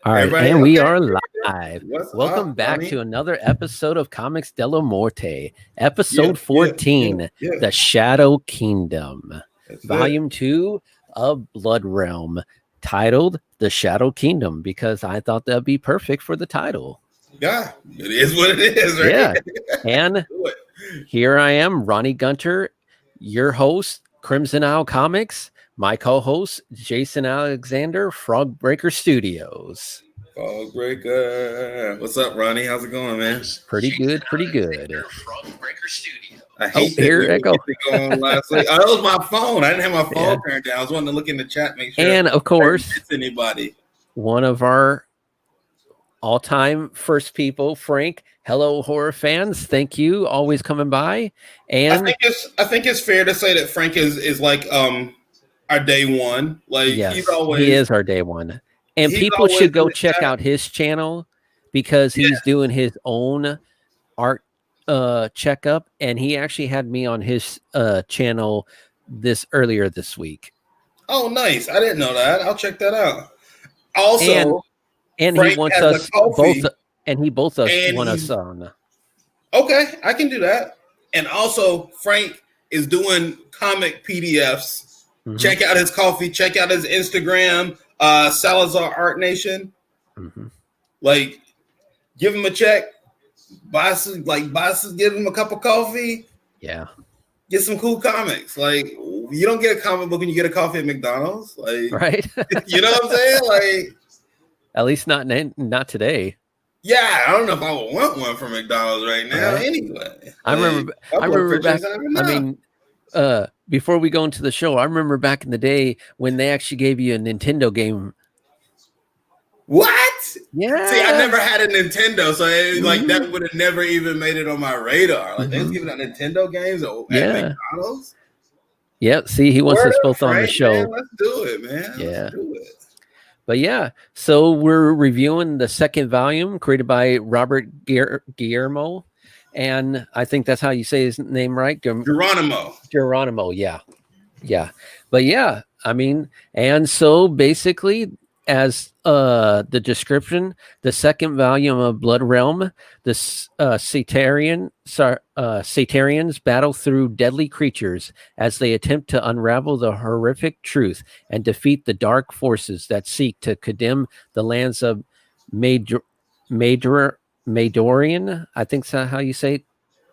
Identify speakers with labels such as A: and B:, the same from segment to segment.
A: All right,
B: Everybody,
A: and we
B: okay.
A: are live.
B: What's
A: Welcome
B: up,
A: back
B: Ronnie?
A: to another episode of Comics Della Morte, episode
B: Yeah,
A: 14,
B: yeah.
A: The Shadow Kingdom,
B: That's it.
A: volume 2 of Blood Realm, titled The Shadow Kingdom, because I thought that'd be perfect for the title.
B: Yeah, it is what it is, right?
A: Yeah, and
B: Do it.
A: here I am, Ronnie Gunter, your host, Crimson Owl Comics, my co-host, Jason Alexander, Frog Breaker Studios.
B: Fog breaker. What's up, Ronnie? How's it going, man?
A: Pretty good, pretty good.
B: I hate that
A: here
B: we
A: I go.
B: were going last week. Oh, that was my phone. I didn't have my phone
A: Yeah.
B: turned down. I was wanting to look in the chat, make sure.
A: And of course,
B: it's anybody.
A: one of our all-time first people, Frank. Hello, horror fans. Thank you, always coming by. And
B: I think it's fair to say that Frank is like our day one. Like
A: yes,
B: he
A: he is our day one. And
B: he's
A: people
B: always
A: should go
B: in the
A: check
B: chat.
A: out his channel because he's doing his own art checkup, and he actually had me on his channel earlier this week.
B: Oh, nice. I didn't know that. I'll check that out. Also,
A: and
B: Frank
A: he wants
B: has a
A: us
B: coffee,
A: both, and he both us
B: and
A: want us
B: he's-
A: on.
B: Okay, I can do that. And also, Frank is doing comic PDFs.
A: Mhm.
B: Check out his coffee. Check out his Instagram, Salazar Art Nation.
A: Mhm.
B: Like, give him a check. Give him a cup of coffee.
A: Yeah.
B: Get some cool comics. Like, you don't get a comic book when you get a coffee at McDonald's. Like,
A: Right.
B: you know what I'm saying? Like,
A: At least not today.
B: yeah, I don't know if I would want one from McDonald's right now.
A: Right.
B: Anyway,
A: I remember back. I mean, before we go into the show, I remember back in the day when they actually gave you a Nintendo game.
B: What?
A: Yeah.
B: See, I never had a Nintendo, so that would have never even made it on my radar. Like they was giving out Nintendo games at McDonald's.
A: Yeah. See, he wants
B: Word
A: us
B: up,
A: both on the
B: Frank,
A: show.
B: man. Let's do it, man.
A: Yeah.
B: Let's do it.
A: But yeah, so we're reviewing the second volume created by Robert Guillermo, and I think that's how you say his name, right? Geronimo. Yeah. But yeah, I mean, and so basically, as the description, the second volume of Blood Realm, the Saytrians battle through deadly creatures as they attempt to unravel the horrific truth and defeat the dark forces that seek to condemn the lands of Mhordrin, I think that's how you say it,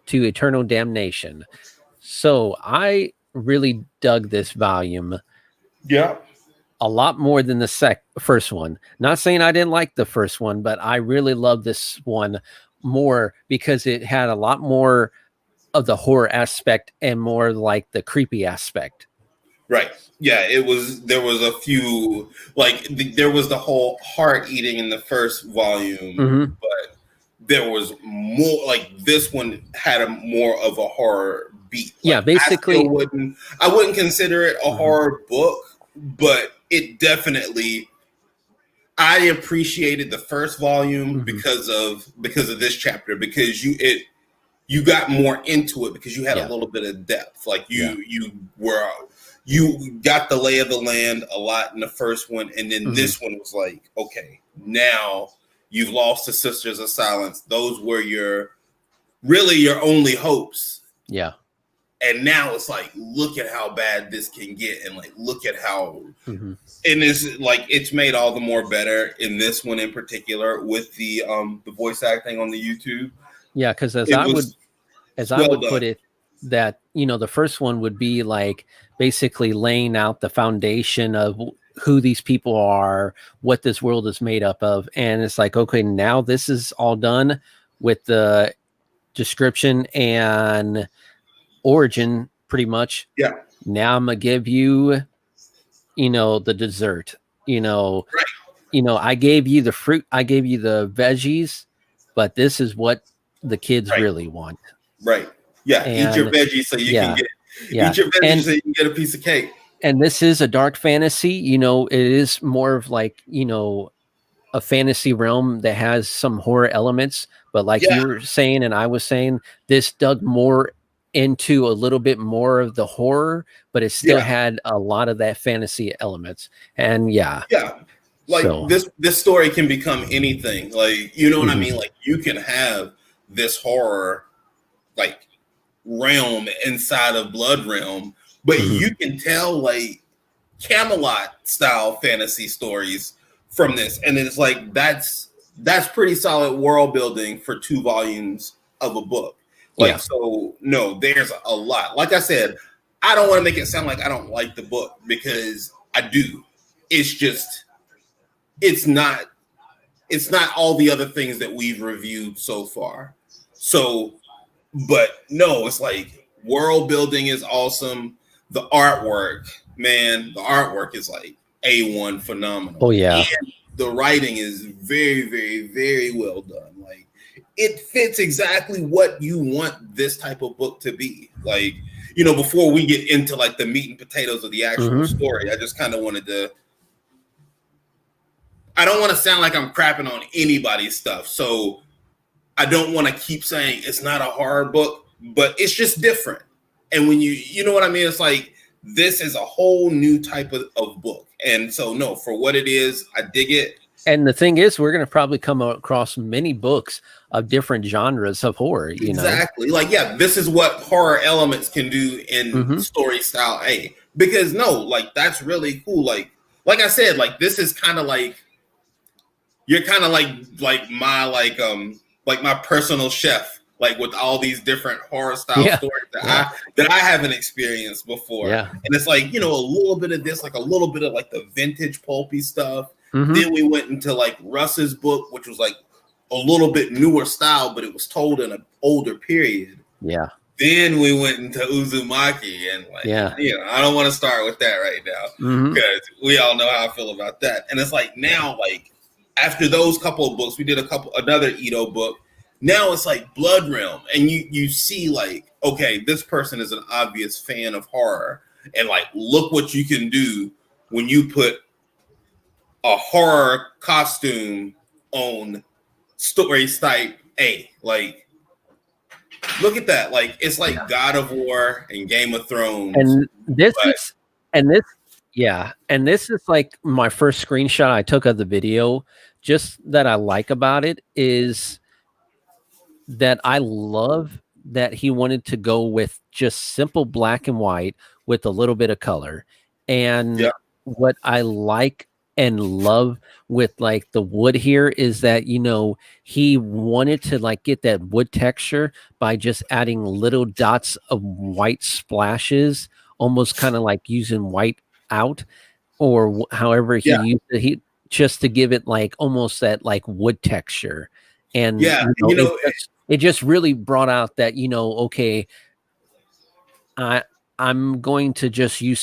A: to eternal damnation. So I really dug this volume.
B: Yeah.
A: A lot more than the first one. Not saying I didn't like the first one, but I really love this one more because it had a lot more of the horror aspect and more like the creepy aspect.
B: Right. Yeah, there was a few, there was the whole heart eating in the first volume, but there was more, like this one had more of a horror beat.
A: Yeah, basically.
B: I wouldn't consider it a horror book, but it definitely, I appreciated the first volume because of this chapter, because you got more into it because you had a little bit of depth. Like you got the lay of the land a lot in the first one, and then this one was like, okay, now you've lost the Sisters of Silence. Those were your only hopes.
A: Yeah.
B: And now it's like, look at how bad this can get, and like, look at how, and it's made all the more better in this one in particular with the voice acting on the YouTube.
A: Yeah, because as I would put it, that the first one would be like basically laying out the foundation of who these people are, what this world is made up of, and it's like, okay, now this is all done with the description and origin pretty much.
B: Yeah.
A: Now I'm gonna give you the dessert. I gave you the fruit, I gave you the veggies, but this is what the kids really want.
B: Right. Yeah. Eat your veggies so you can get eat your veggies so you can get a piece of cake.
A: And this is a dark fantasy, it is more of like, a fantasy realm that has some horror elements, but like you were saying and I was saying, this dug more into a little bit more of the horror, but it still had a lot of that fantasy elements. And
B: Like this story can become anything. Like, you know what I mean? Like, you can have this horror like realm inside of Blood Realm, but you can tell like Camelot style fantasy stories from this, and it's like that's pretty solid world building for 2 volumes of a book. Like, so no, there's a lot. Like I said, I don't want to make it sound like I don't like the book, because I do. It's just it's not all the other things that we've reviewed so far. So, but no, it's like world building is awesome. The artwork, man, the artwork is like A1 phenomenal.
A: Oh yeah.
B: And the writing is very, very, very well done. Like, it fits exactly what you want this type of book to be. Like, you know, before we get into like the meat and potatoes of the actual story, I just kind of wanted to, I don't want to sound like I'm crapping on anybody's stuff. So I don't want to keep saying it's not a horror book, but it's just different. And when you know what I mean? It's like, this is a whole new type of book. And so, no, for what it is, I dig it.
A: And the thing is, we're going to probably come across many books of different genres of horror.
B: Exactly. Like, yeah, this is what horror elements can do in story style A. Because no, like, that's really cool. Like I said, like, this is kind of like, you're kind of like my personal chef, like, with all these different horror style stories that I haven't experienced before.
A: Yeah.
B: And it's like, you know, a little bit of this, like a little bit of like the vintage pulpy stuff. Then we went into like Russ's book, which was like a little bit newer style, but it was told in an older period.
A: Yeah.
B: Then we went into Uzumaki, and like, you know, I don't want to start with that right now, because we all know how I feel about that. And it's like, now, like, after those couple of books, we did another Ito book. Now it's like Blood Realm, and you see like, okay, this person is an obvious fan of horror, and like, look what you can do when you put a horror costume on story type A. Like, look at that. Like, it's like God of War and Game of Thrones.
A: And this is like my first screenshot I took of the video. Just that I like about it is that I love that he wanted to go with just simple black and white with a little bit of color. And what I like and love with like the wood here is that, you know, he wanted to like get that wood texture by just adding little dots of white splashes, almost kind of like using white out, or however he used it, he just to give it like almost that like wood texture. And it just really brought out that, you know, okay, I'm going to just use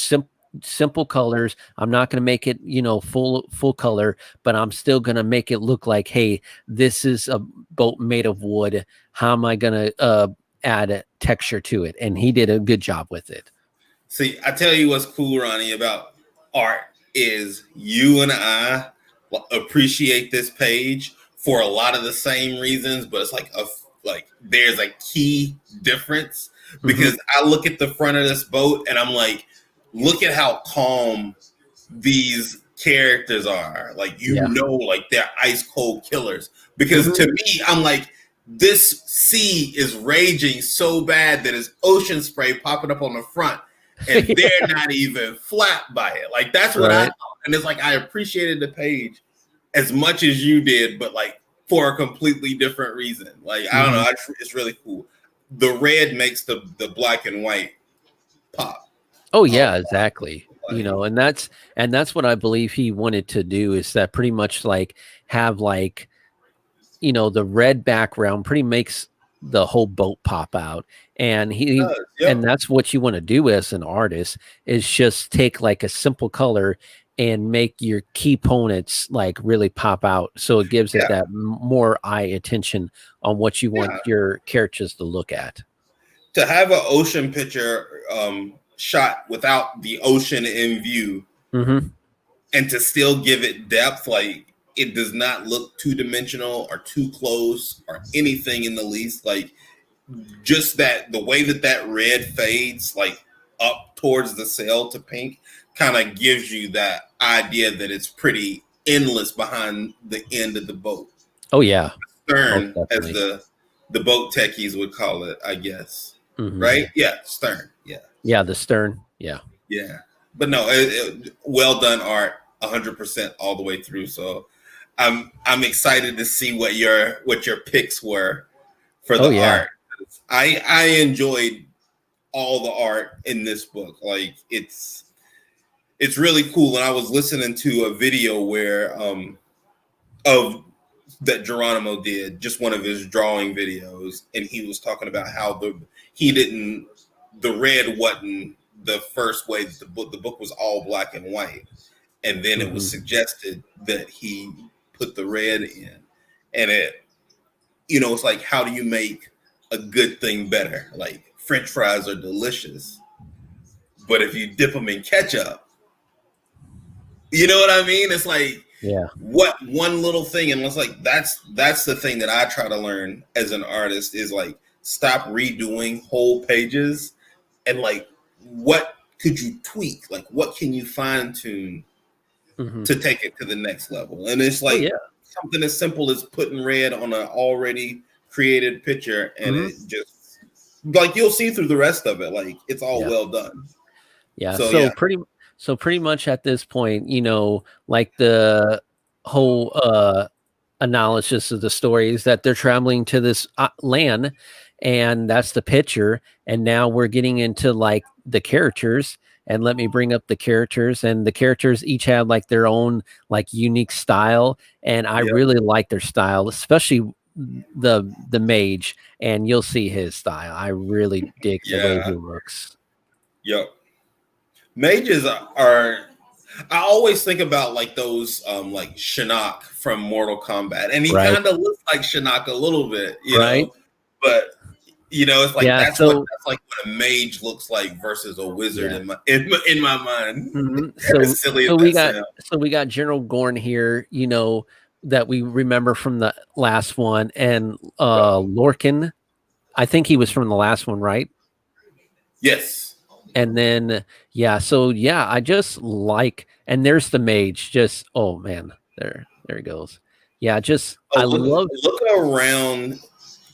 A: simple colors. I'm not going to make it, you know, full color, but I'm still going to make it look like, hey, this is a boat made of wood. How am I going to add a texture to it? And he did a good job with it.
B: See, I tell you what's cool, Ronnie, about art is you and I appreciate this page for a lot of the same reasons, but it's like there's a key difference, because I look at the front of this boat and I'm like, look at how calm these characters are. Like, you know, like, they're ice cold killers. Because to me, I'm like, this sea is raging so bad that it's ocean spray popping up on the front, and they're not even flat by it. Like, that's what I thought. And it's like, I appreciated the page as much as you did, but like for a completely different reason. Like, I don't know, it's really cool. The red makes the black and white pop.
A: Oh yeah, exactly. You know, and that's what I believe he wanted to do, is that pretty much like have like, you know, the red background pretty makes the whole boat pop out. And and that's what you want to do as an artist, is just take like a simple color and make your key components like really pop out. So it gives it that more eye attention on what you want your characters to look at.
B: To have an ocean picture shot without the ocean in view, and to still give it depth, like, it does not look two-dimensional or too close or anything in the least. Like, just that the way that red fades like up towards the sail to pink kind of gives you that idea that it's pretty endless behind the end of the boat.
A: Oh yeah,
B: stern, as the boat techies would call it, I guess. Right? Yeah, stern.
A: Yeah, the stern. Yeah.
B: But no, well done art, 100% all the way through. So I'm excited to see what your picks were for the art. I enjoyed all the art in this book. Like it's really cool. And I was listening to a video where of that Geronimo did, just one of his drawing videos, and he was talking about how the red wasn't the first way. The book was all black and white, and then it was suggested that he put the red in, and it, it's like, how do you make a good thing better? Like French fries are delicious, but if you dip them in ketchup, you know what I mean? It's like, what one little thing, and it's like that's the thing that I try to learn as an artist is like, stop redoing whole pages, and like, what could you tweak? Like, what can you fine tune to take it to the next level? And it's like something as simple as putting red on an already created picture, and it just, like, you'll see through the rest of it, like it's all well done.
A: So pretty much at this point, like the whole analysis of the story is that they're traveling to this land, and that's the picture. And now we're getting into like the characters, and let me bring up the characters, and the characters each have like their own like unique style. And I really like their style, especially the mage, and you'll see his style. I really dig the way he looks.
B: Mages are, I always think about like those like Shinnok from Mortal Kombat, and he kind of looks like Shinnok a little bit, you know, but it's like that's like what a mage looks like versus a wizard in my mind.
A: So we got General Gorn here, that we remember from the last one, and Lorcan, I think he was from the last one, right?
B: Yes.
A: And then, I just like, and there's the mage. Just, oh man, there he goes. Yeah, just look
B: around.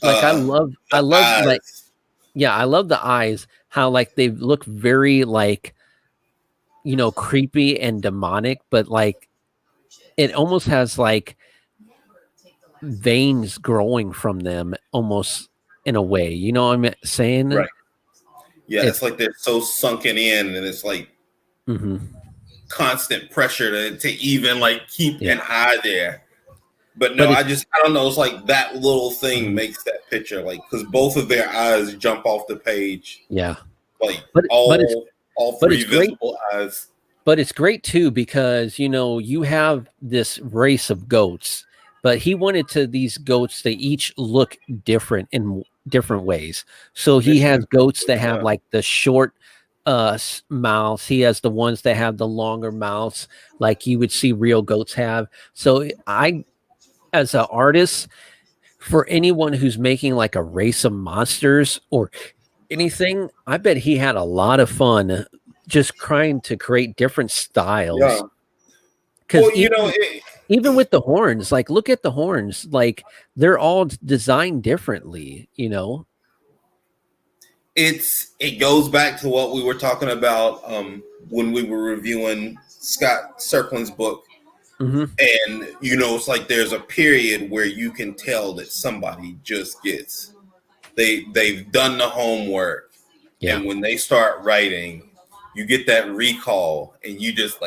A: Like I love eyes. Like, I love the eyes. How like they look very like, creepy and demonic, but like it almost has like veins growing from them, almost in a way. You know what I'm saying?
B: Right. Yeah, it's like they're so sunken in, and it's like constant pressure to even like keep an eye there. But no, I don't know. It's like that little thing makes that picture, like, because both of their eyes jump off the page.
A: Yeah,
B: like all three visible eyes.
A: But it's great too, because you have this race of goats, but he wanted these goats to each look different in different ways. So he has goats that have like the short mouths. He has the ones that have the longer mouths, like you would see real goats have. So I, as an artist, for anyone who's making like a race of monsters or anything, I bet he had a lot of fun just trying to create different styles. Because even with the horns, like, look at the horns, like they're all designed differently,
B: It goes back to what we were talking about when we were reviewing Scott Serklin's book. And it's like there's a period where you can tell that somebody just gets, they've done the homework, and when they start writing, you get that recall, and you just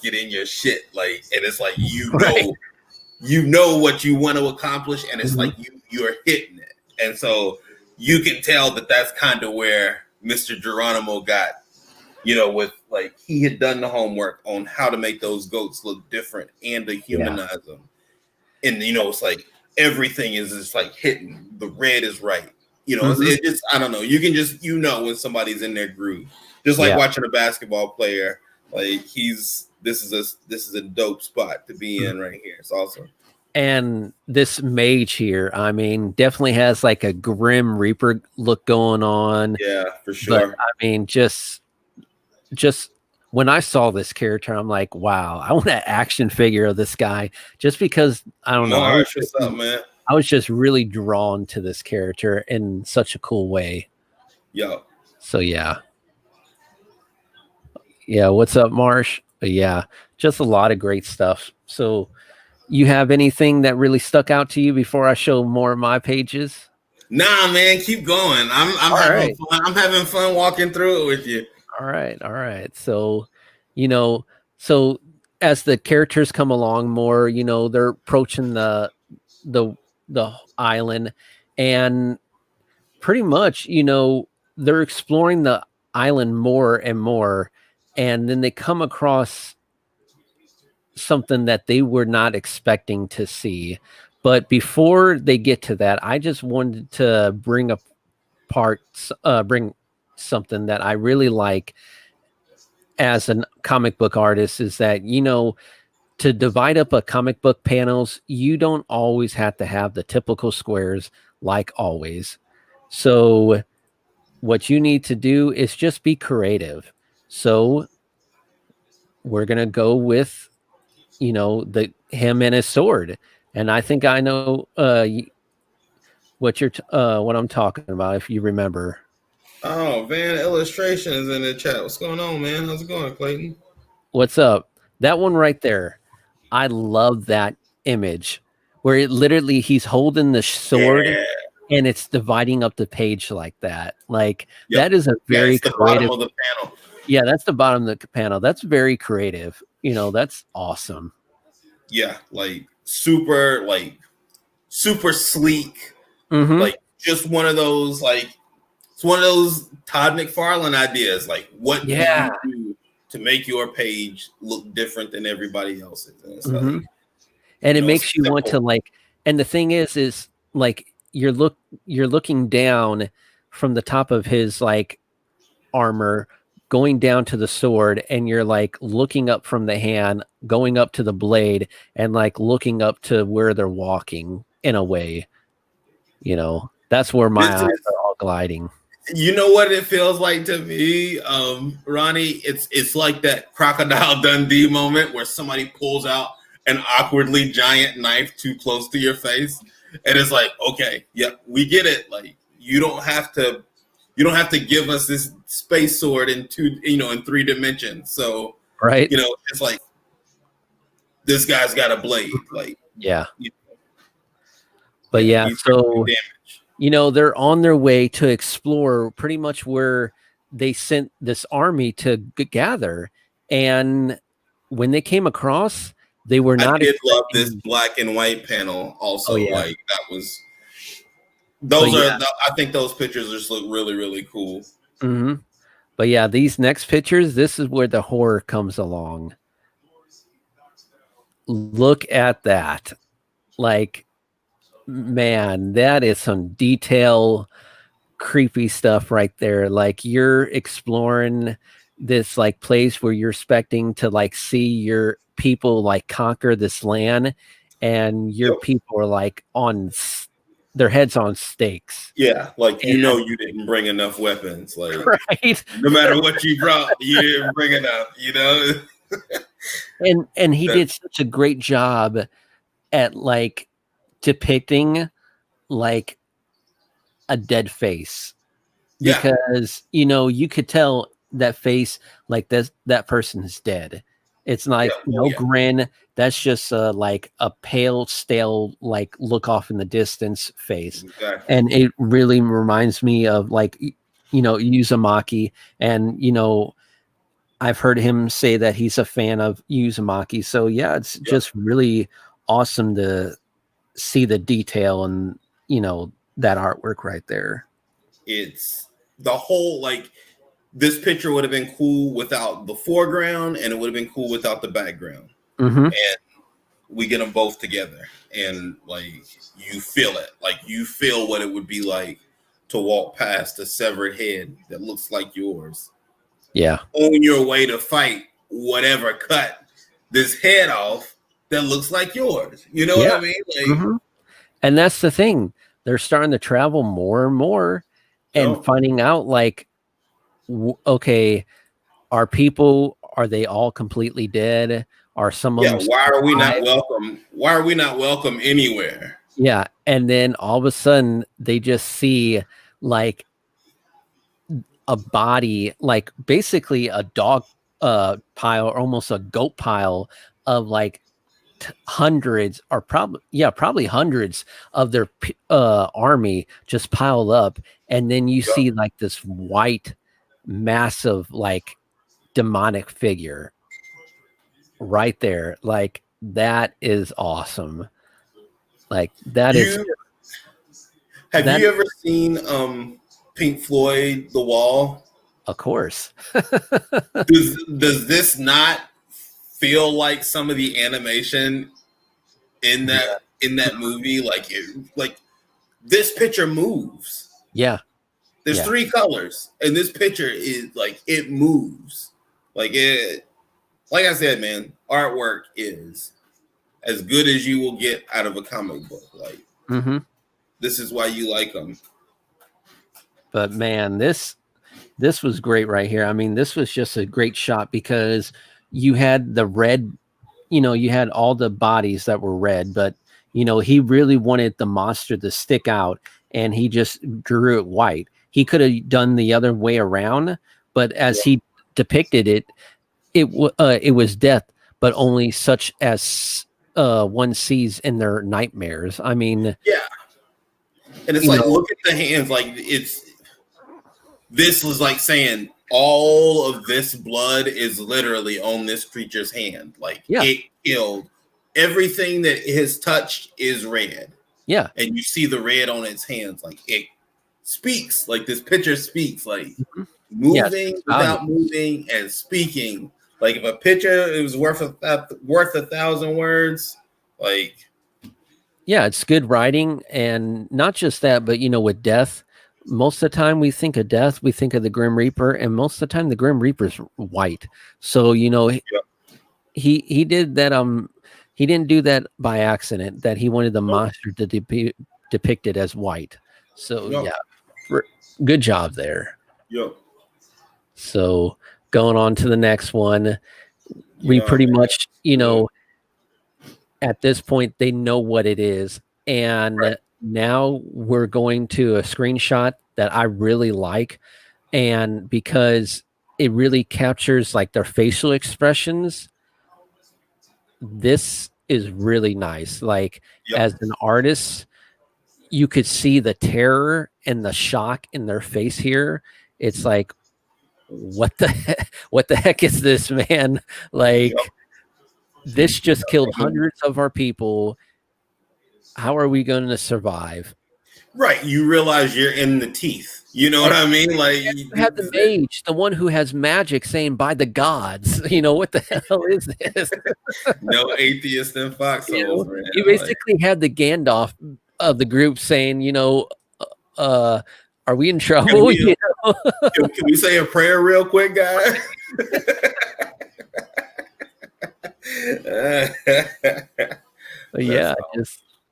B: get in your shit, like, and it's like you know what you want to accomplish, and it's like you're hitting it, and so you can tell that that's kind of where Mr. Geronimo got, with like, he had done the homework on how to make those goats look different and to humanize them, and it's like everything is just like hitting, the red is right, it just, I don't know, you can just when somebody's in their groove. Just like watching a basketball player, like this is a dope spot to be in right here. It's awesome.
A: And this mage here, I mean, definitely has like a Grim Reaper look going on.
B: Yeah, for sure.
A: But I mean, just when I saw this character, I'm like, wow, I want an action figure of this guy, just because I don't know. I was just really drawn to this character in such a cool way.
B: Yo.
A: So yeah. Yeah, what's up, Marsh? Yeah, just a lot of great stuff. So you have anything that really stuck out to you before I show more of my pages?
B: Nah, man, keep going. I'm having fun. I'm having fun walking through it with you.
A: All right. So, so as the characters come along more, they're approaching the island, and pretty much, they're exploring the island more and more, and then they come across something that they were not expecting to see. But before they get to that, I just wanted to bring something that I really like as a comic book artist, is that, to divide up a comic book panels, you don't always have to have the typical squares like always. So what you need to do is just be creative. So we're going to go with, him and his sword. And I think I know what I'm talking about, if you remember.
B: Oh, Van Illustrations in the chat. What's going on, man? How's it going, Clayton?
A: What's up? That one right there. I love that image where it literally, he's holding the sword and it's dividing up the page like that. Like that is a very creative.
B: Bottom of the panel.
A: Yeah, that's the bottom of the panel. That's very creative. That's awesome.
B: Yeah, like super sleek.
A: Mm-hmm.
B: Like just one of those, it's one of those Todd McFarlane ideas. Like, what do you do to make your page look different than everybody else's? And,
A: mm-hmm. And it makes you want to and the thing is like you're looking down from the top of his armor, going down to the sword, and you're looking up from the hand, going up to the blade, and looking up to where they're walking in a way. That's where my eyes are all gliding.
B: You know what it feels like to me, Ronnie? It's like that Crocodile Dundee moment where somebody pulls out an awkwardly giant knife too close to your face, and it's like, okay, yep, we get it. Like you don't have to give us this space sword in in 3 dimensions. So
A: right,
B: it's like this guy's got a blade,
A: But yeah, so they're on their way to explore pretty much where they sent this army to gather, and when they came across, they were not.
B: I did love this black and white panel also. Like that was. I think those pictures just look really, really cool.
A: Mm-hmm. But yeah, these next pictures, this is where the horror comes along. Look at that. Man, that is some detail, creepy stuff right there. You're exploring this place where you're expecting to see your people conquer this land, and your people are on their heads on stakes.
B: Yeah, you didn't bring enough weapons. Right. No matter what you brought, you didn't bring enough,
A: And he did such a great job at depicting a dead face. Because you could tell that face, that person is dead. It's no grin. That's just a pale, stale, look off in the distance face. Exactly. And it really reminds me of Uzumaki. And, I've heard him say that he's a fan of Uzumaki. So yeah, it's just really awesome to see the detail and, that artwork right there.
B: It's the whole, this picture would have been cool without the foreground, and it would have been cool without the background.
A: Mm-hmm.
B: And we get them both together, and you feel it. You feel what it would be like to walk past a severed head that looks like yours.
A: Yeah.
B: On your way to fight whatever cut this head off that looks like yours. You know what I mean?
A: Mm-hmm. And that's the thing. They're starting to travel more and more and finding out okay, our people are they all completely dead? Are some of them
B: why are we not welcome? Why are we not welcome anywhere?
A: Yeah, and then all of a sudden they just see like a body, like basically a dog pile, or almost a goat pile of like hundreds, or probably hundreds of their army just piled up, and then you see like this white, massive, like demonic figure right there. Like that is awesome. Like that is.
B: Have you ever seen Pink Floyd, The Wall?
A: Of course.
B: does this not feel like some of the animation in that movie? Like this picture moves.
A: Yeah.
B: There's 3 colors, and this picture is like it moves. Like I said, man, artwork is as good as you will get out of a comic book. Like this is why you like them.
A: But man, this was great right here. I mean, this was just a great shot because you had the red, you had all the bodies that were red, but he really wanted the monster to stick out, and he just drew it white. He could have done the other way around, but as he depicted it, it was death, but only such as one sees in their nightmares. I mean,
B: and it's like, look at the hands. Like this was like saying all of this blood is literally on this creature's hand. Like it killed everything that is touched is red. Yeah. And you see the red on its hands. Like it speaks. Like this picture speaks. Like moving without moving and speaking. Like if a picture is worth 1,000 words, like.
A: Yeah, it's good writing, and not just that, but with death, most of the time we think of death, we think of the Grim Reaper, and most of the time the Grim Reaper's white. So he did that. He didn't do that by accident. That he wanted the monster to depict it as white. So good job there.
B: Yep.
A: So going on to the next one, we pretty much at this point they know what it is, and now we're going to a screenshot that I really like, and because it really captures like their facial expressions, this is really nice. Like as an artist, you could see the terror and the shock in their face here. It's like, what the heck is this, man? Like this just killed hundreds of our people. How are we going to survive?
B: Right. You realize you're in the teeth. You know what I mean? Like
A: you have the mage, the one who has magic, saying by the gods. What the hell is this?
B: No atheist in foxholes.
A: You basically had the Gandalf of the group saying, are we in trouble?
B: Can we say a prayer real quick, guys?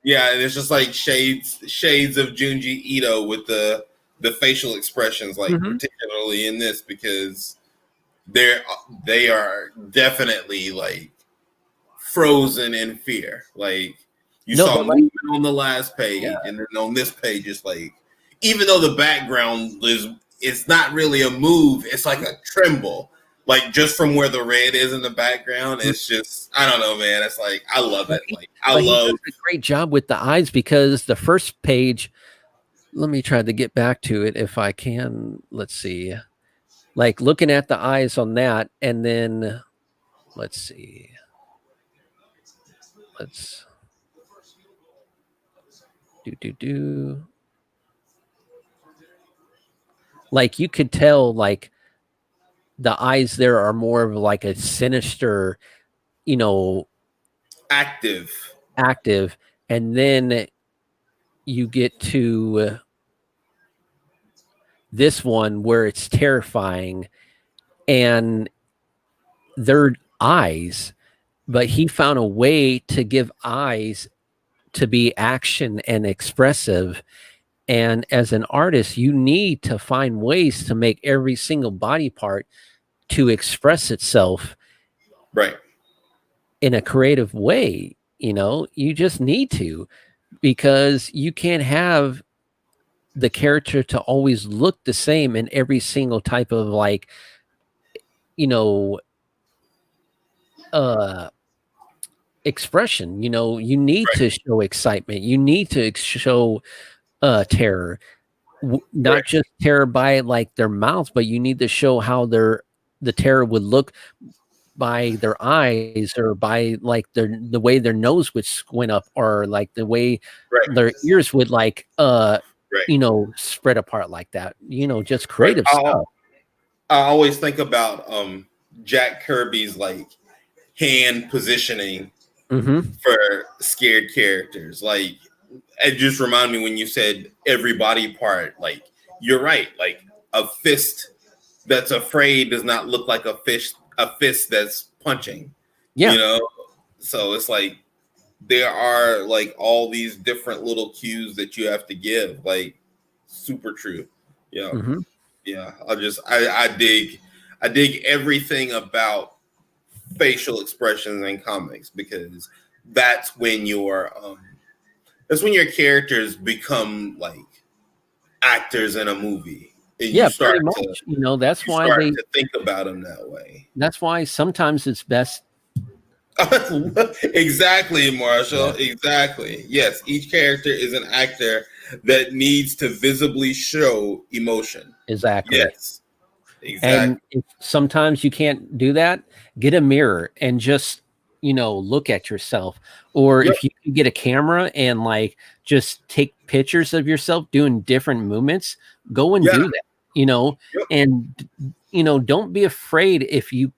B: And it's just like shades of Junji Ito with the facial expressions, like particularly in this, because they are definitely like frozen in fear. Like you saw movement on the last page, and then on this page, it's like, even though the background it's not really a move, it's like a tremble. Like just from where the red is in the background, it's just, I don't know, man. It's like, I love it. Like I love
A: a great job with the eyes, because the first page, let me try to get back to it if I can. Let's see. Like looking at the eyes on that, and then let's see. Let's do. Like you could tell, like the eyes there are more of like a sinister, active, and then you get to this one where it's terrifying, and they're eyes, but he found a way to give eyes to be action and expressive. And as an artist, you need to find ways to make every single body part to express itself.
B: Right.
A: In a creative way, you just need to, because you can't have the character to always look the same in every single type of like, uh expression. You need
B: Right.
A: to show excitement. You need to show terror. Not
B: Right.
A: just terror by like their mouths, but you need to show how the terror would look by their eyes, or by like the way their nose would squint up, or like the way
B: Right.
A: their ears would like
B: Right.
A: spread apart like that. Just
B: Right.
A: creative stuff.
B: I always think about Jack Kirby's like hand positioning for scared characters. Like, it just reminded me when you said every body part. Like, you're right. Like, a fist that's afraid does not look like a fist that's punching.
A: Yeah.
B: So it's like there are like all these different little cues that you have to give. Like, super true. Yeah. Yeah. I dig everything about facial expressions in comics, because that's when your characters become like actors in a movie, and
A: Yeah,
B: you start
A: pretty much.
B: to
A: That's why
B: to think about them that way.
A: that's why sometimes it's best.
B: Exactly, Marshall.
A: Yeah.
B: Exactly. Yes, each character is an actor that needs to visibly show emotion.
A: Exactly.
B: Yes. Exactly.
A: And if sometimes you can't do that, get a mirror and just, look at yourself. Or if you can get a camera and like just take pictures of yourself doing different movements, go and do that, and, don't be afraid if you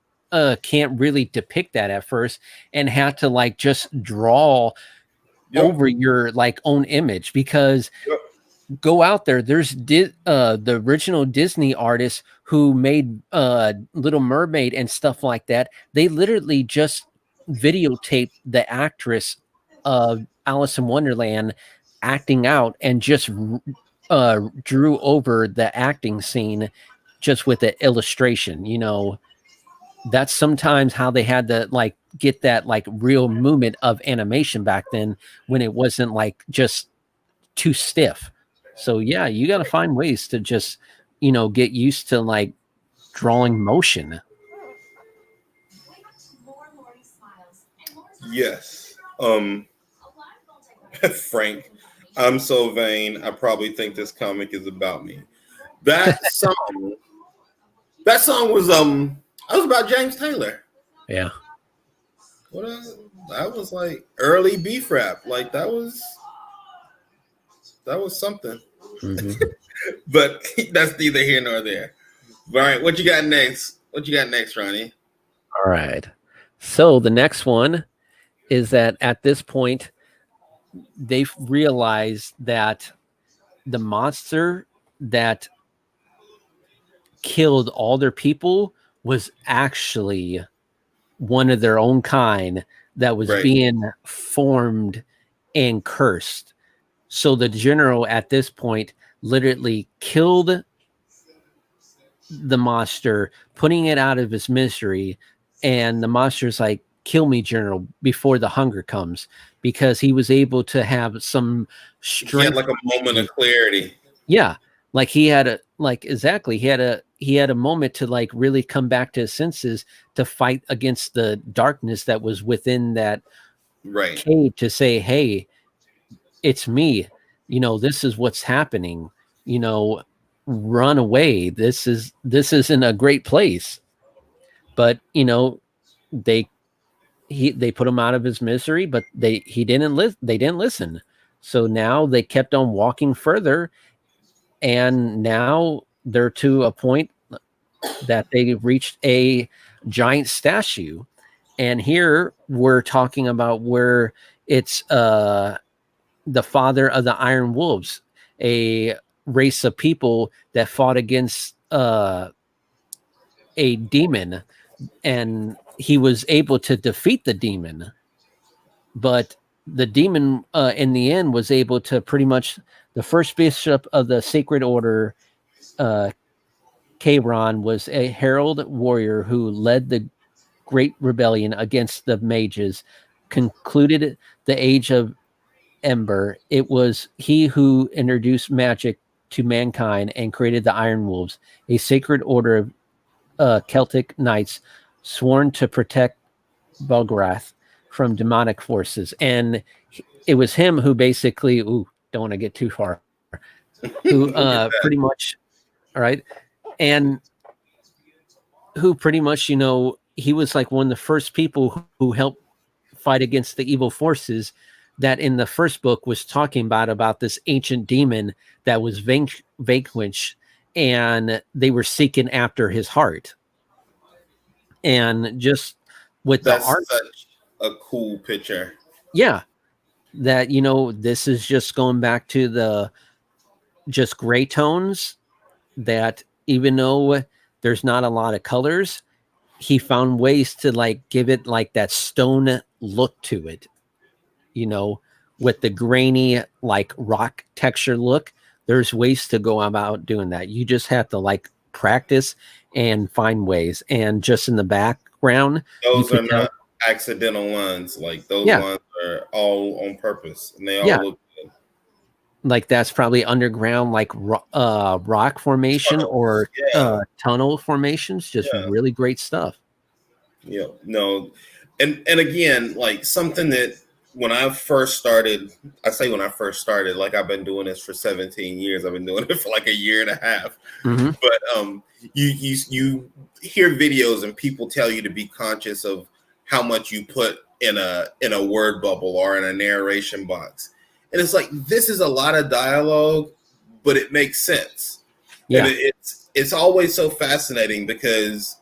A: can't really depict that at first, and have to like just draw over your like own image, because go out there. There's the original Disney artists who made Little Mermaid and stuff like that. They literally just videotaped the actress of Alice in Wonderland acting out, and just drew over the acting scene just with the illustration. That's sometimes how they had to like get that like real movement of animation back then, when it wasn't like just too stiff. So yeah, you got to find ways to just, get used to like drawing motion.
B: Yes. Frank, I'm so vain. I probably think this comic is about me. That song was that was about James Taylor.
A: Yeah.
B: That was like early beef rap. Like that was something. But that's neither here nor there. All right, what you got next? Ronnie?
A: All right. So the next one is that at this point, they've realized that the monster that killed all their people was actually one of their own kind that was being formed and cursed. So the general at this point literally killed the monster, putting it out of its misery. And the monster's like, kill me, general, before the hunger comes, because he was able to have some strength.
B: He had like a moment of clarity.
A: Yeah. Like he had a moment to like really come back to his senses, to fight against the darkness that was within that cave, to say, hey, it's me, this is what's happening, run away. This isn't a great place. But they put him out of his misery, but they didn't listen. So now they kept on walking further, and now they're to a point that they reached a giant statue. And here we're talking about where it's the father of the Iron Wolves, a race of people that fought against a demon, and he was able to defeat the demon. But the demon in the end was able to pretty much, the first bishop of the Sacred Order, Kayron, was a herald warrior who led the great rebellion against the mages, concluded the age of Ember. It was he who introduced magic to mankind and created the Iron Wolves, a sacred order of Celtic knights sworn to protect Belgrath from demonic forces. And it was him who basically, don't want to get too far, who pretty much, all right, and who pretty much, you know, he was like one of the first people who helped fight against the evil forces that in the first book was talking about this ancient demon that was vanquished, and they were seeking after his heart. And just with
B: that's
A: the art,
B: such a cool picture.
A: Yeah, that, you know, this is just going back to the just gray tones, that even though there's not a lot of colors, he found ways to like give it like that stone look to it, you know, with the grainy like rock texture look. There's ways to go about doing that. You just have to like practice and find ways. And just in the background,
B: those are not accidental lines. Like those lines are all on purpose, and they all look good.
A: Like that's probably underground, like rock formation or tunnel formations. Just really great stuff.
B: Yeah, no, and again, like something that when I first started, I say when I first started, like I've been doing this for 17 years. I've been doing it for like a year and a half.
A: Mm-hmm.
B: But you hear videos and people tell you to be conscious of how much you put in a word bubble or in a narration box. And it's like, this is a lot of dialogue, but it makes sense. Yeah. And it's always so fascinating because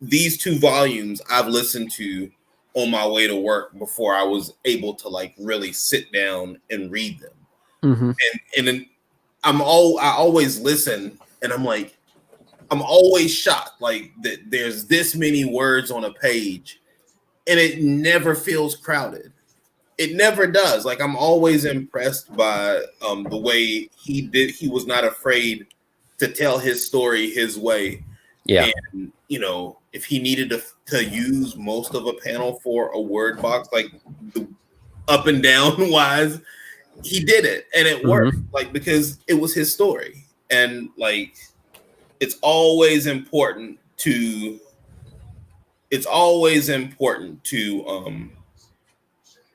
B: these 2 volumes I've listened to on my way to work before I was able to like really sit down and read them.
A: Mm-hmm.
B: And then I always listen and I'm like, I'm always shocked like that there's this many words on a page and it never feels crowded. It never does. Like I'm always impressed by the way he was not afraid to tell his story his way.
A: Yeah.
B: And you know, if he needed to use most of a panel for a word box, like the up and down wise, he did it and it worked. Like because it was his story. And like it's always important to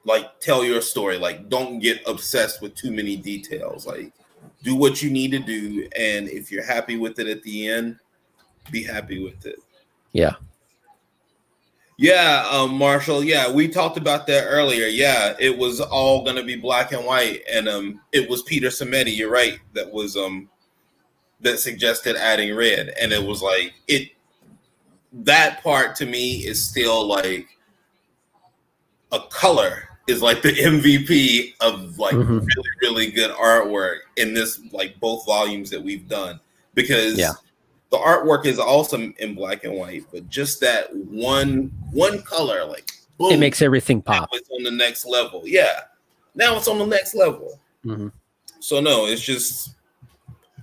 B: like tell your story. Like don't get obsessed with too many details. Like do what you need to do, and if you're happy with it at the end, be happy with it.
A: Yeah.
B: Marshall, we talked about that earlier. It was all gonna be black and white, and it was Peter Samedi, you're right, that was that suggested adding red. And it was like that part to me is still like a color is like the MVP of like really, really good artwork in this, like both volumes that we've done, because the artwork is awesome in black and white, but just that one color, like boom,
A: it makes everything pop.
B: It's on the next level. Now it's on the next level. So no, it's just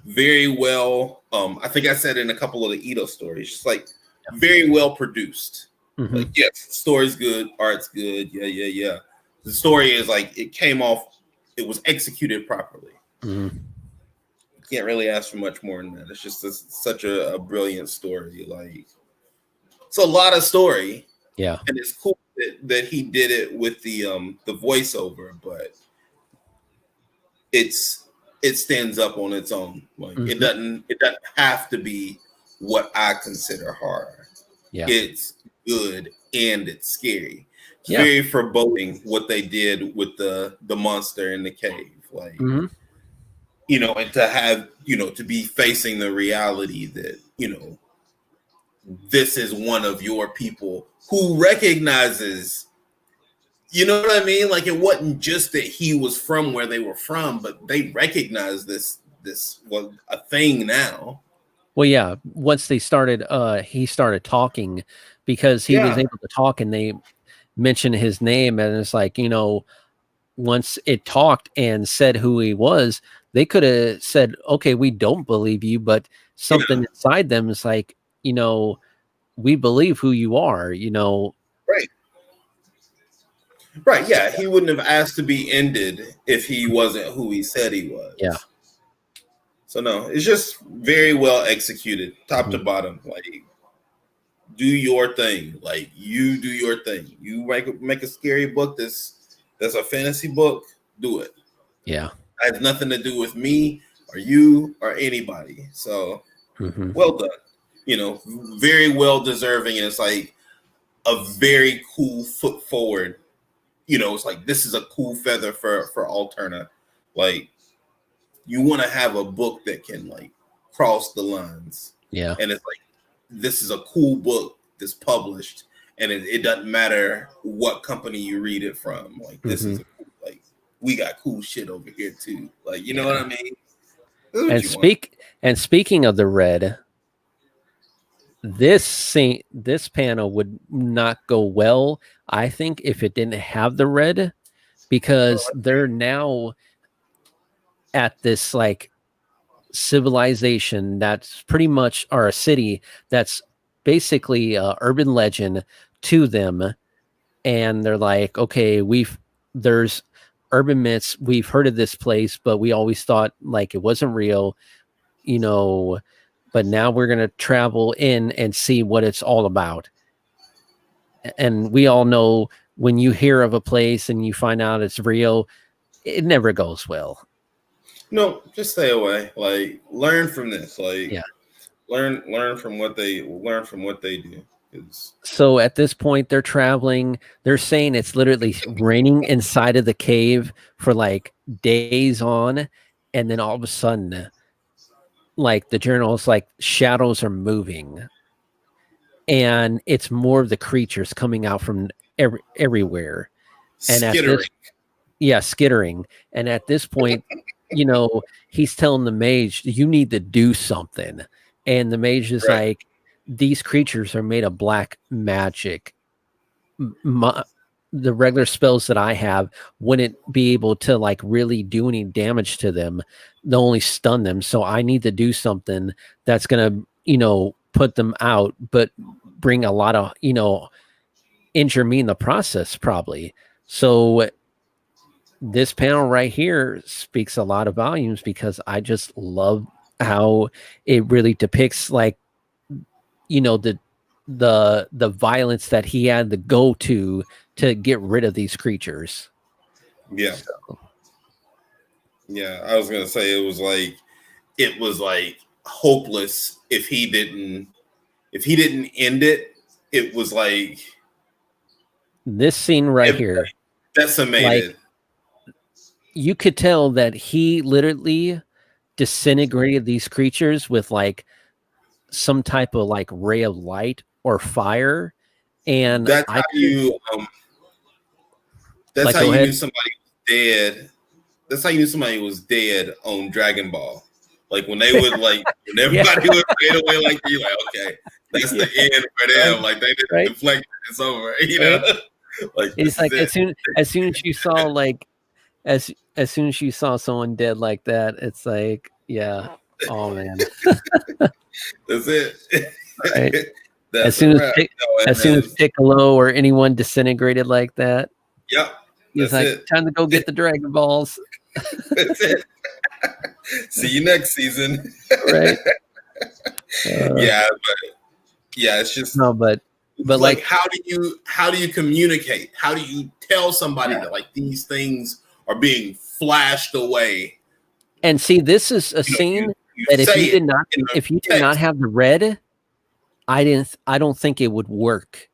B: very well. I think I said in a couple of the Ito stories, just like very well produced. Like yes, story's good, art's good. Yeah. The story is like it came off. It was executed properly. Can't really ask for much more than that. It's just such a brilliant story. Like it's a lot of story.
A: Yeah,
B: and it's cool that he did it with the voiceover, but it stands up on its own. Like it doesn't have to be what I consider horror.
A: Yeah,
B: it's good and it's scary. It's very foreboding what they did with the monster in the cave. Like you know, and to have, you know, to be facing the reality that, you know, this is one of your people who recognizes, you know what I mean? Like it wasn't just that he was from where they were from, but they recognize this was a thing now.
A: Well, yeah, once they started, he started talking, because he was able to talk, and they mentioned his name, and it's like, you know, once it talked and said who he was, they could have said, okay, we don't believe you, but something inside them is like, you know, we believe who you are, you know.
B: Right. Yeah. He wouldn't have asked to be ended if he wasn't who he said he was.
A: Yeah.
B: So no, it's just very well executed, top to bottom. Like, do your thing. Like, you do your thing. You make a scary book that's a fantasy book. Do it.
A: Yeah.
B: It has nothing to do with me or you or anybody. So well done. You know, very well deserving. And it's like a very cool foot forward. You know, it's like, this is a cool feather for Alterna. Like, you want to have a book that can like cross the lines.
A: Yeah.
B: And it's like, this is a cool book that's published, and it doesn't matter what company you read it from. Like, this is like, we got cool shit over here too. Like, you know what I mean?
A: And speaking of the red, this panel would not go well, I think, if it didn't have the red, because they're now at this like civilization that's pretty much, or a city that's basically urban legend to them, and they're like, okay, there's urban myths, we've heard of this place, but we always thought like it wasn't real, you know, but now we're going to travel in and see what it's all about. And we all know when you hear of a place and you find out it's real, it never goes well.
B: No, just stay away. Like, learn from this. Like, learn from what they do.
A: So at this point, they're traveling. They're saying it's literally raining inside of the cave for like days on, and then all of a sudden, like the journal's like shadows are moving, and it's more of the creatures coming out from everywhere, and skittering. And at this point, you know, he's telling the mage, you need to do something, and the mage is like, these creatures are made of black magic. The regular spells that I have wouldn't be able to like really do any damage to them. They'll only stun them. So I need to do something that's going to, you know, put them out, but bring a lot of, you know, injure me in the process probably. So this panel right here speaks a lot of volumes, because I just love how it really depicts, like, you know, the violence that he had to go to get rid of these creatures.
B: Yeah. So. Yeah, I was gonna say it was like hopeless if he didn't end it. It was like
A: this scene right here,
B: decimated.
A: Like, you could tell that he literally disintegrated these creatures with like some type of like ray of light or fire, and
B: that's how you knew somebody was dead. That's how you knew somebody was dead on Dragon Ball. Like, when they would like, when everybody would fade away, like, you're like, okay, that's the end for them. Like, they just deflected, it's over. You know, like,
A: it's like as soon as you saw like as soon as you saw someone dead like that, it's like, yeah, oh man.
B: That's it.
A: Right. As soon as Piccolo or anyone disintegrated like that, he's like, time to go get the Dragon Balls.
B: That's it. See you next season.
A: Right.
B: It's just
A: but like
B: how do you communicate? How do you tell somebody that like these things are being flashed away?
A: And see, this is a scene that if you did not have the red, I don't think it would work.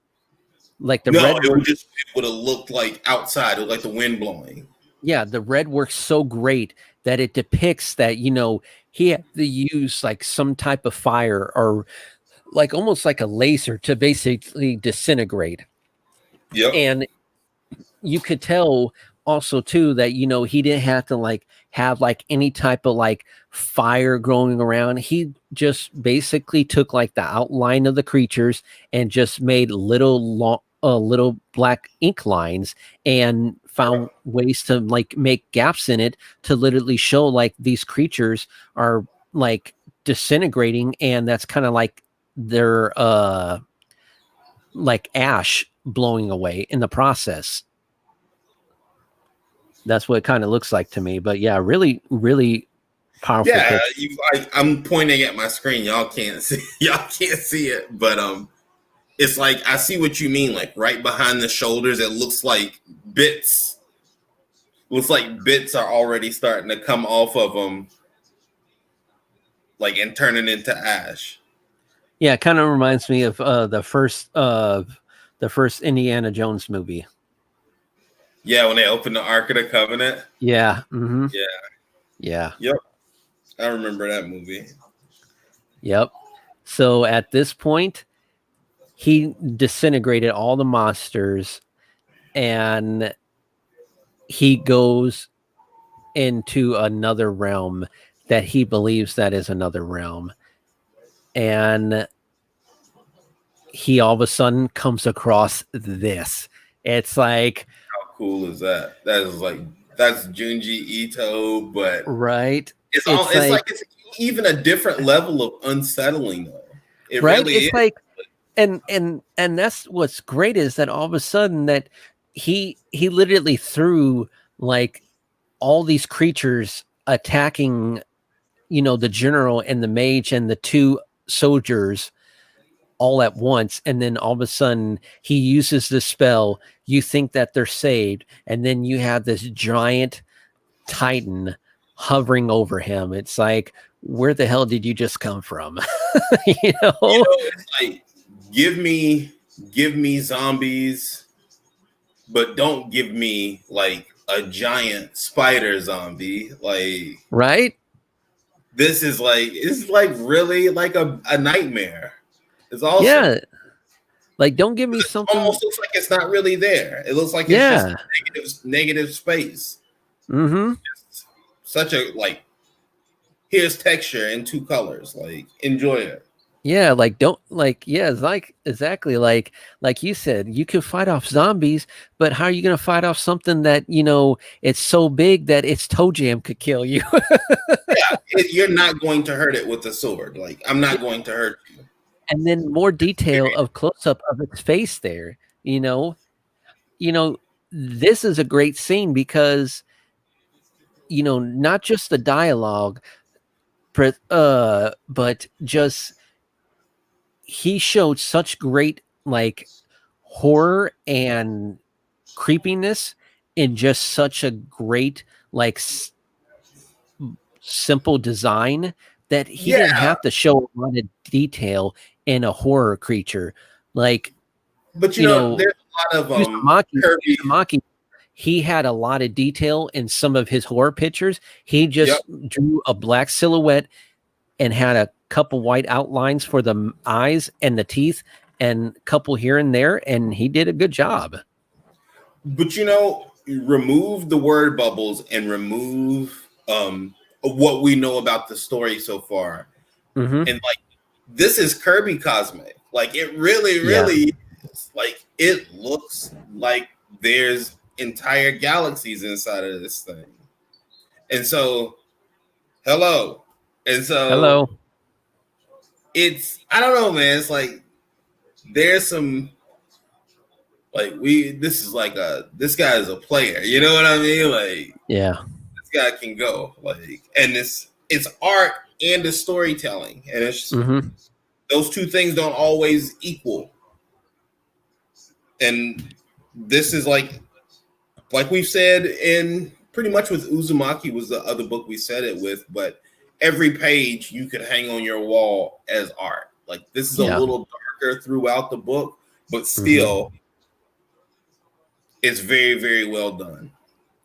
A: Like the red,
B: it would have looked like outside, it was like the wind blowing.
A: Yeah, the red works so great that it depicts that, you know, he had to use like some type of fire or like almost like a laser to basically disintegrate.
B: Yep.
A: And you could tell also too that, you know, he didn't have to like have like any type of like fire growing around. He just basically took like the outline of the creatures and just made little black ink lines and found ways to like make gaps in it to literally show like these creatures are like disintegrating, and that's kind of like their like ash blowing away in the process. That's what it kind of looks like to me. But yeah, really, really powerful.
B: Yeah, I'm pointing at my screen. Y'all can't see. Y'all can't see it, but it's like I see what you mean. Like right behind the shoulders, it looks like bits. Looks like bits are already starting to come off of them, like and turning into ash.
A: Yeah, it kind of reminds me of the first Indiana Jones movie.
B: Yeah, when they opened the Ark of the Covenant.
A: Yeah. Mm-hmm.
B: Yeah.
A: Yeah.
B: Yep. I remember that movie.
A: Yep. So at this point, he disintegrated all the monsters and he goes into another realm that he believes that is another realm. And he all of a sudden comes across this. It's like,
B: how cool is that? That's Junji Ito, but
A: right.
B: It's like it's even a different level of unsettling though. It
A: right?
B: Really
A: it's
B: is.
A: Like and that's what's great is that all of a sudden that he literally threw like all these creatures attacking, the general and the mage and the two soldiers all at once, and then all of a sudden he uses the spell. You think that they're saved, and then you have this giant titan hovering over him. It's like, where the hell did you just come from?
B: It's like give me zombies, but don't give me like a giant spider zombie. Like,
A: right?
B: This is like really like a nightmare. It's awesome.
A: Yeah. Like, don't give me something.
B: It almost looks like it's not really there. It looks like it's just negative space.
A: Mm-hmm.
B: Such a here's texture in two colors. Like, enjoy it.
A: Yeah, like it's like exactly like you said, you can fight off zombies, but how are you going to fight off something that it's so big that its toe jam could kill you?
B: Yeah, you're not going to hurt it with a sword. Like, I'm not going to hurt you.
A: And then more detail of close up of its face there. This is a great scene because not just the dialogue, but just he showed such great like horror and creepiness in just such a great like simple design that he didn't have to show a lot of detail in a horror creature. Like,
B: but there's a lot of
A: Uzumaki, he had a lot of detail in some of his horror pictures. He just drew a black silhouette and had a couple white outlines for the eyes and the teeth and a couple here and there, and he did a good job.
B: But remove the word bubbles and remove what we know about the story so far.
A: Mm-hmm.
B: And this is Kirby cosmic. Like, it really is. Like, it looks like there's entire galaxies inside of this thing. And so hello. It's, I don't know, man. It's like there's some this guy is a player. You know what I mean? Like,
A: yeah,
B: this guy can go. Like, and it's art and it's storytelling, and it's those two things don't always equal. And this is like we've said in pretty much with Uzumaki was the other book we said it with, but every page you could hang on your wall as art. Like, this is a little darker throughout the book, but still it's very, very well done.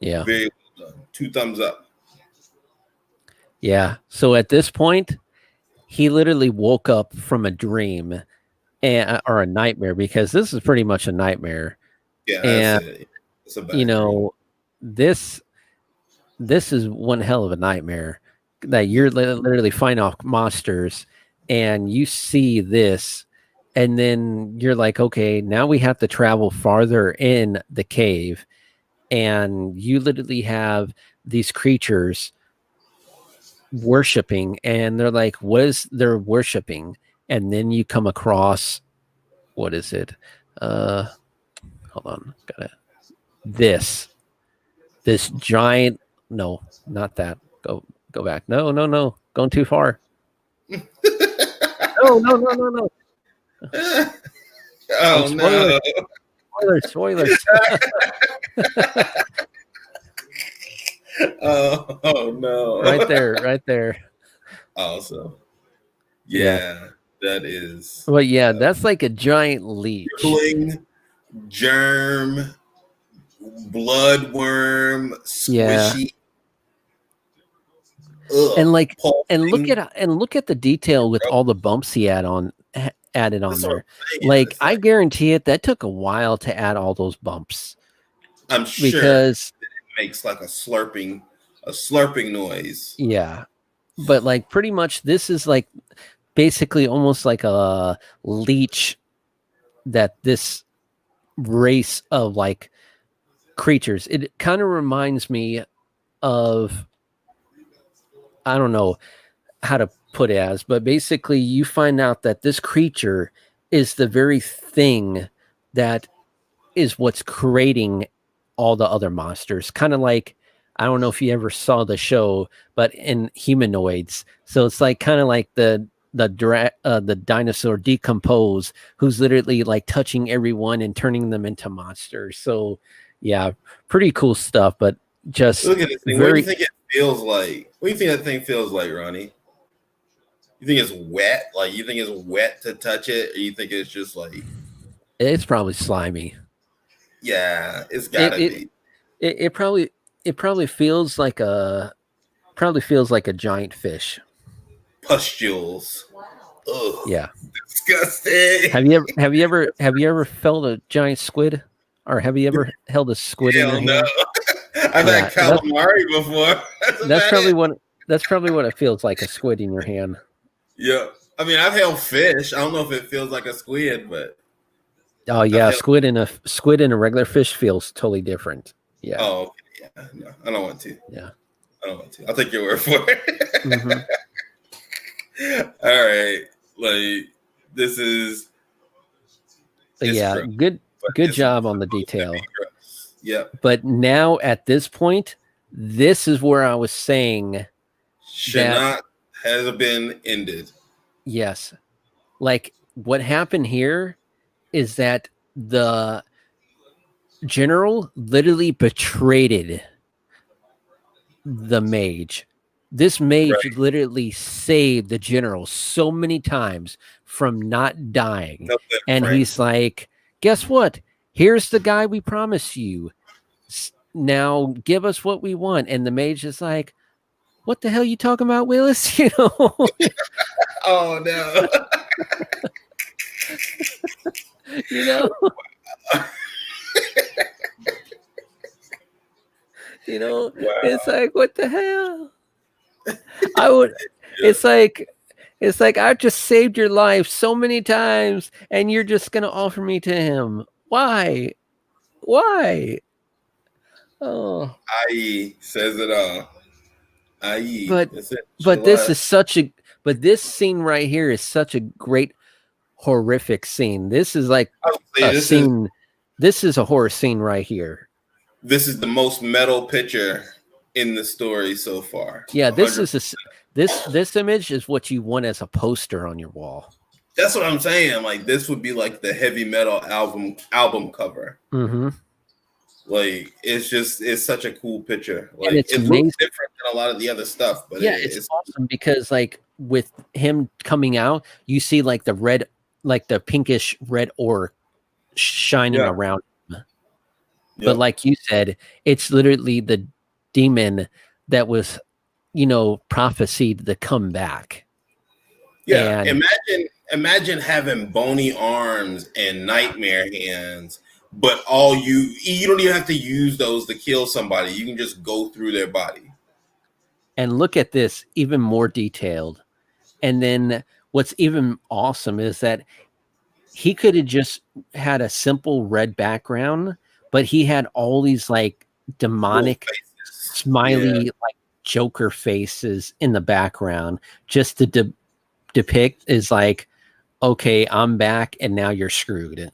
A: Yeah.
B: Very well done. 2 thumbs up.
A: Yeah. So at this point, he literally woke up from a dream or a nightmare, because this is pretty much a nightmare.
B: Yeah.
A: And this is one hell of a nightmare that you're literally fighting off monsters and you see this, and then you're like, okay, now we have to travel farther in the cave, and you literally have these creatures worshiping, and they're like, what is they're worshiping? And then you come across what is it? Hold on. This giant. No, not that. Go back. No. Going too far. No.
B: Oh,
A: spoilers. No. Spoilers.
B: Oh no.
A: Right there.
B: Awesome. Yeah, that is.
A: Well, yeah, that's like a giant leech.
B: Germ, bloodworm, squishy.
A: Yeah. And look at the detail with all the bumps he added on there. Like, I guarantee it, that took a while to add all those bumps.
B: I'm sure, because it makes like a slurping noise.
A: Yeah. But like, pretty much this is like basically almost like a leech that this race of like creatures, it kind of reminds me of, I don't know how to put it as, but basically you find out that this creature is the very thing that is what's creating all the other monsters. Kind of like, I don't know if you ever saw the show, but in Humanoids. So it's like kind of like the dinosaur Decompose, who's literally like touching everyone and turning them into monsters. So yeah, pretty cool stuff. But just
B: look at this thing. What do you think it feels like? What do you think that thing feels like, Ronnie? You think it's wet? Like, you think it's wet to touch it, or you think it's just like,
A: it's probably slimy?
B: Yeah, it's gotta be.
A: It probably feels like a giant fish.
B: Pustules. Ugh,
A: yeah,
B: disgusting.
A: Have you ever felt a giant squid, or have you ever held a squid in your hand?
B: I've had calamari before.
A: That's probably what it feels like, a squid in your hand.
B: Yeah, I mean, I've held fish. I don't know if it feels like a squid, but
A: oh yeah, squid and a regular fish feels totally different. Yeah.
B: Oh okay. Yeah. No, I don't want to.
A: Yeah.
B: I don't want to. I'll take your word for it. Mm-hmm. All right, like this is.
A: Yeah, gross. Good job on the detail.
B: Yeah.
A: But now at this point, this is where I was saying
B: has been ended.
A: Yes. Like, what happened here is that the general literally betrayed the mage. This mage literally saved the general so many times from not dying. And he's like, guess what? Here's the guy we promised you. Now give us what we want. And the mage is like, what the hell are you talking about, Willis? You know?
B: Oh no.
A: You know? You know, wow. It's like, what the hell? I would. Yeah. It's like I've just saved your life so many times, and you're just gonna offer me to him. Why? Oh.
B: IE says it all. IE.
A: But this scene right here is such a great horrific scene. This is like a scene. This is a horror scene right here.
B: This is the most metal picture in the story so far.
A: Yeah, this image is what you want as a poster on your wall.
B: That's what I'm saying. Like, this would be like the heavy metal album cover.
A: Mm-hmm.
B: Like, it's such a cool picture. Like, it looks different than a lot of the other stuff, but
A: yeah, it's awesome because like with him coming out, you see like the red, like the pinkish red ore shining around him. Yep. But like you said, it's literally the demon that was, prophesied to come back.
B: Yeah, and imagine having bony arms and nightmare hands, but you don't even have to use those to kill somebody. You can just go through their body.
A: And look at this, even more detailed. And then what's even awesome is that he could have just had a simple red background, but he had all these like demonic, smiley, like Joker faces in the background just to depict is like, okay, I'm back, and now you're screwed.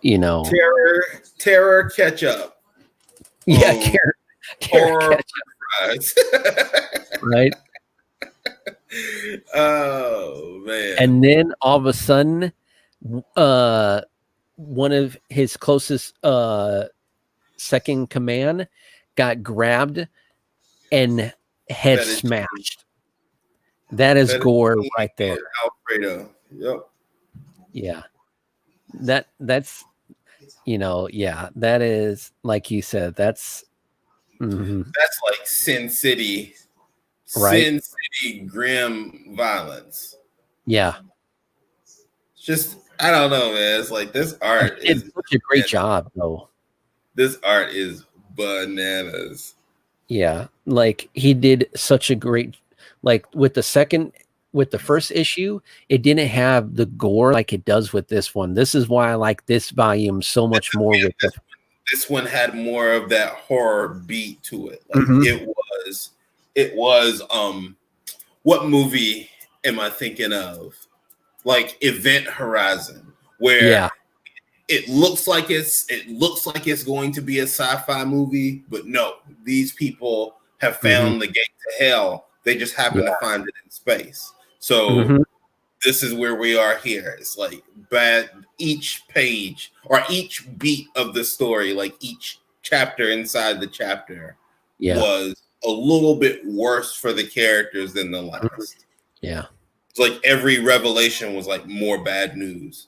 A: You know,
B: terror catch up.
A: Yeah, terror catch
B: up.
A: Right.
B: Oh man!
A: And then all of a sudden, one of his closest second command got grabbed and head smashed. That is gore right there.
B: Alfredo. Yep.
A: Yeah. That's yeah, that is, like you said, that's
B: like Sin City.
A: Right.
B: Sin City grim violence.
A: Yeah.
B: Just I don't know, man. It's like this art is
A: such a great job, though.
B: This art is bananas.
A: Yeah, like he did such a great, like with the first issue, it didn't have the gore like it does with this one. This is why I like this volume so much more.
B: This one had more of that horror beat to it. Like it was what movie am I thinking of? Like Event Horizon, where it looks like it's going to be a sci-fi movie, but no, these people have found the gate to hell. They just happen to find it in space. So this is where we are here. It's like each page or each beat of the story, like each chapter inside the chapter was a little bit worse for the characters than the last.
A: Yeah.
B: It's like every revelation was like more bad news.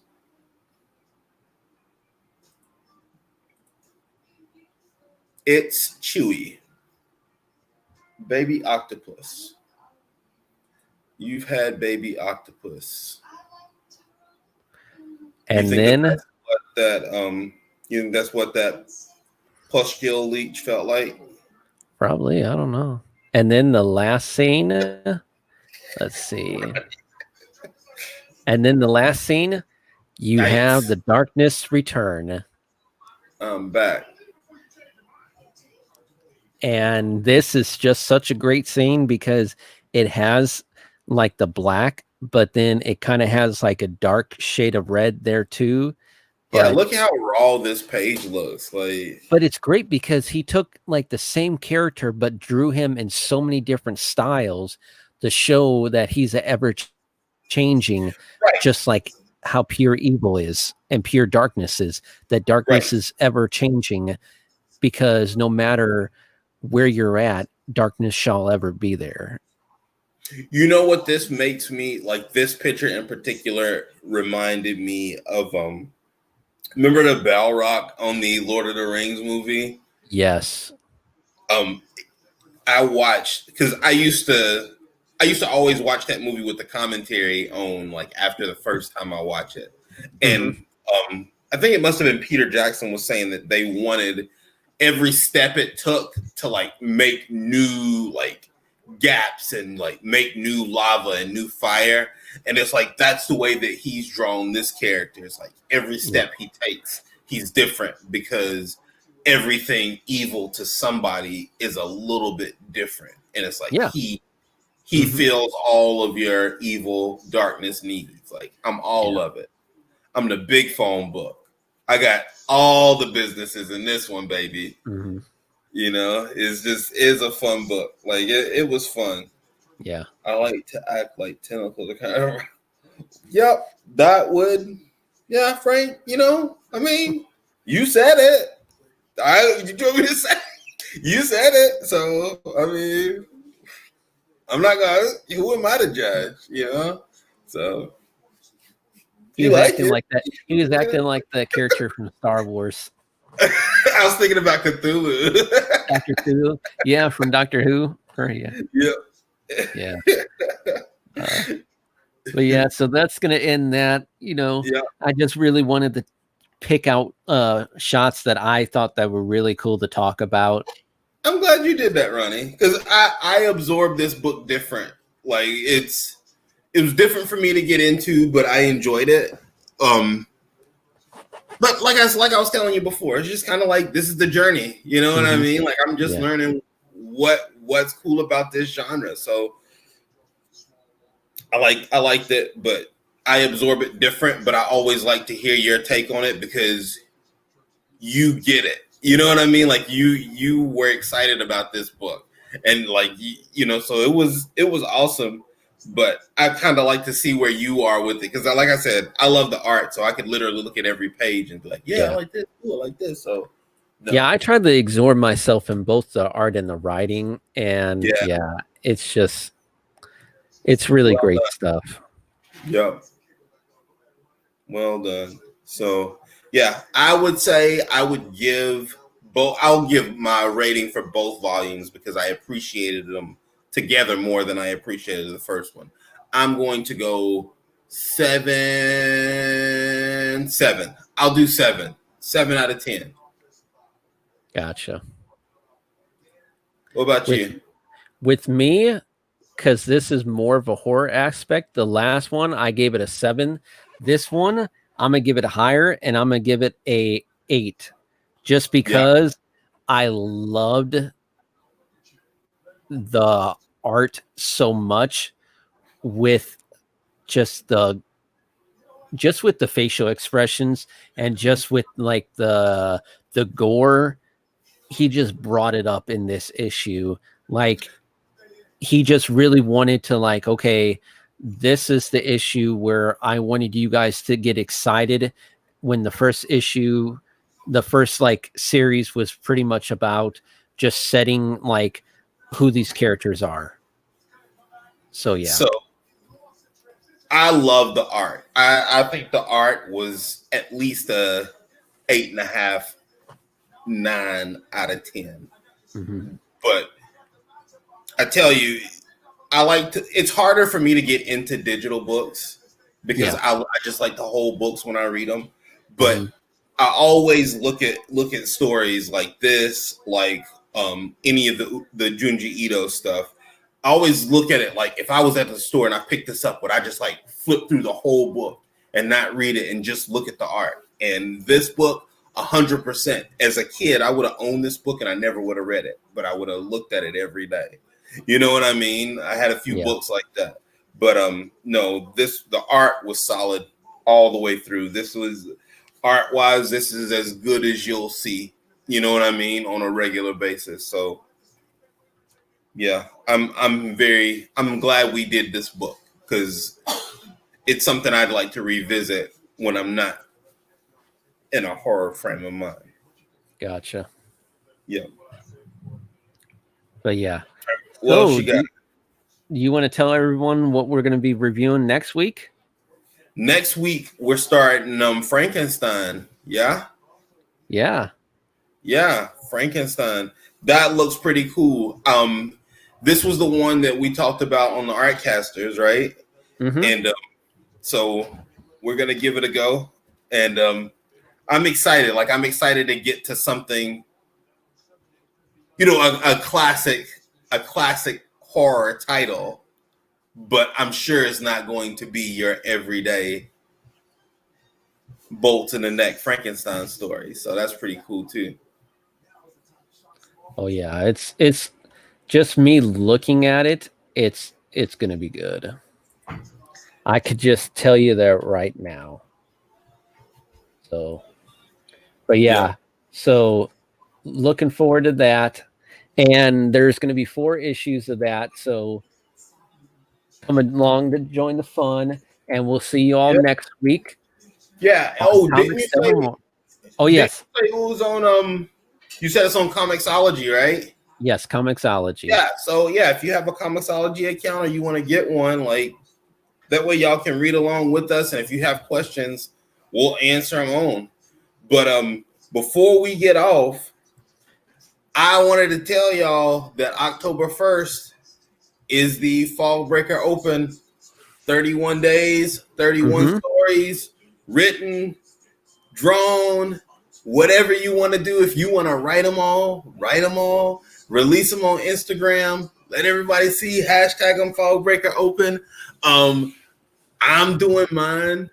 B: It's Chewy. Baby octopus. You've had baby octopus.
A: And then
B: that's what that pustule leech felt like.
A: Probably, I don't know. And then the last scene, let's see. And then the last scene, you have the darkness return.
B: I'm back.
A: And this is just such a great scene because it has like the black, but then it kind of has like a dark shade of red there too.
B: Yeah, look how raw this page looks like.
A: But it's great because he took like the same character but drew him in so many different styles to show that he's ever changing, just like how pure evil is and pure darkness is. That darkness is ever changing because no matter where you're at, darkness shall ever be there.
B: You know what this makes me like? This picture in particular reminded me of remember the Balrog on the Lord of the Rings movie?
A: Yes.
B: I watched because I used to always watch that movie with the commentary on like after the first time I watch it. And I think it must have been Peter Jackson was saying that they wanted every step it took to like make new like gaps and like make new lava and new fire. And it's like that's the way that he's drawn this character. It's like every step he takes, he's different because everything evil to somebody is a little bit different. And it's like he feels all of your evil darkness needs. Like I'm all of it. I'm the big phone book. I got all the businesses in this one, baby. You know, it's a fun book. Like it was fun.
A: Yeah.
B: I like to act like tentacles. Yep, that would. Yeah, Frank. You know, I mean, you said it. You told me to say. You said it. So I mean, I'm not gonna. Who am I to judge? You know. So
A: he was acting like that. He was acting like the character from Star Wars.
B: I was thinking about Cthulhu.
A: Dr. Who, yeah, from Doctor Who. Yeah. But yeah, so that's gonna end that. You know, I just really wanted to pick out shots that I thought that were really cool to talk about.
B: I'm glad you did that, Ronnie, because I absorbed this book different. Like it was different for me to get into, but I enjoyed it. But like I was telling you before, it's just kind of like this is the journey. You know what I mean? Like I'm just learning what's cool about this genre. So I liked it, but I absorb it different, but I always like to hear your take on it because you get it. You know what I mean? Like you were excited about this book, and like so it was awesome. But I kind of like to see where you are with it because, like I said, I love the art, so I could literally look at every page and be like, I like this, I like this. So
A: no. Yeah, I tried to absorb myself in both the art and the writing, and it's really great stuff.
B: Yep. Well done. So I would say I would give both. I'll give my rating for both volumes because I appreciated them together more than I appreciated the first one. I'm going to go 7. I'll do 7 out of 10.
A: Gotcha.
B: What about you?
A: With me, because this is more of a horror aspect, the last one I gave it a 7. This one I'm gonna give it a higher, and I'm gonna give it a 8, just because I loved the art so much with just with the facial expressions and just with like the gore. He just brought it up in this issue. Like, he just really wanted to, like, okay, this is the issue where I wanted you guys to get excited when the first like series was pretty much about just setting like who these characters are. So
B: So I love the art. I think the art was at least a 8.5, 9 out of 10.
A: Mm-hmm.
B: But I tell you, it's harder for me to get into digital books because I just like to hold books when I read them. But I always look at stories like this, like any of the Junji Ito stuff. I always look at it like if I was at the store and I picked this up, would I just like flip through the whole book and not read it and just look at the art? And this book, 100%. As a kid, I would have owned this book and I never would have read it, but I would have looked at it every day. You know what I mean? I had a few books like that, but no, the art was solid all the way through. This was art wise, this is as good as you'll see. You know what I mean, on a regular basis. So yeah, I'm glad we did this book because it's something I'd like to revisit when I'm not in a horror frame of mind.
A: Gotcha.
B: Yeah.
A: But yeah.
B: Well,
A: do you want to tell everyone what we're going to be reviewing next week?
B: Next week we're starting Frankenstein. Yeah. Frankenstein. That looks pretty cool. This was the one that we talked about on the Artcasters, right?
A: Mm-hmm.
B: And so we're gonna give it a go, and I'm excited. Like, I'm excited to get to something, a classic horror title, but I'm sure it's not going to be your everyday bolt in the neck Frankenstein story. So that's pretty cool too.
A: Oh yeah, it's just me looking at it. It's going to be good. I could just tell you that right now. So, but yeah, so looking forward to that. And there's going to be 4 issues of that. So come along to join the fun, and we'll see you all next week.
B: Yeah. Oh, didn't you say?
A: Oh yes.
B: It was on. You said it's on Comixology, right?
A: Yes, Comixology.
B: Yeah. So yeah, if you have a Comixology account or you want to get one, like that way y'all can read along with us, and if you have questions, we'll answer them on. But before we get off, I wanted to tell y'all that October 1st is the Fall Breaker Open. 31 days, 31 stories, written, drawn, whatever you want to do. If you want to write them all, release them on Instagram, let everybody see, hashtag them Fall Breaker Open. I'm doing mine,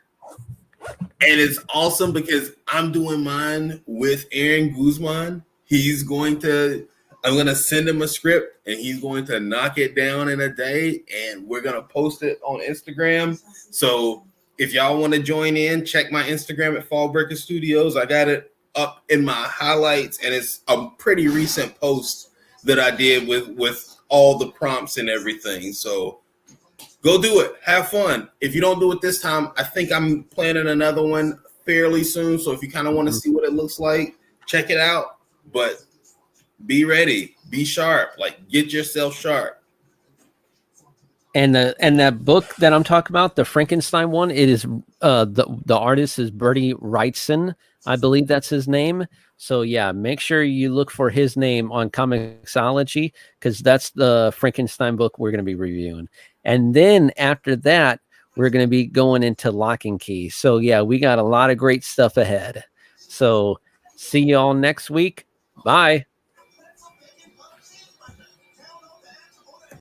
B: and it's awesome because I'm doing mine with Aaron Guzman. I'm going to send him a script, and he's going to knock it down in a day, and we're going to post it on Instagram. So if y'all want to join in, check my Instagram at Fallbreaker Studios. I got it up in my highlights, and it's a pretty recent post that I did with all the prompts and everything. So go do it. Have fun. If you don't do it this time, I think I'm planning another one fairly soon. So if you kind of want to see what it looks like, check it out. But be ready. Be sharp. Like, get yourself sharp.
A: And that book that I'm talking about, the Frankenstein one, it is the artist is Bertie Wrightson. I believe that's his name. So yeah, make sure you look for his name on Comixology, because that's the Frankenstein book we're going to be reviewing. And then after that, we're going to be going into Lock and Key. So yeah, we got a lot of great stuff ahead. So see y'all next week. Bye.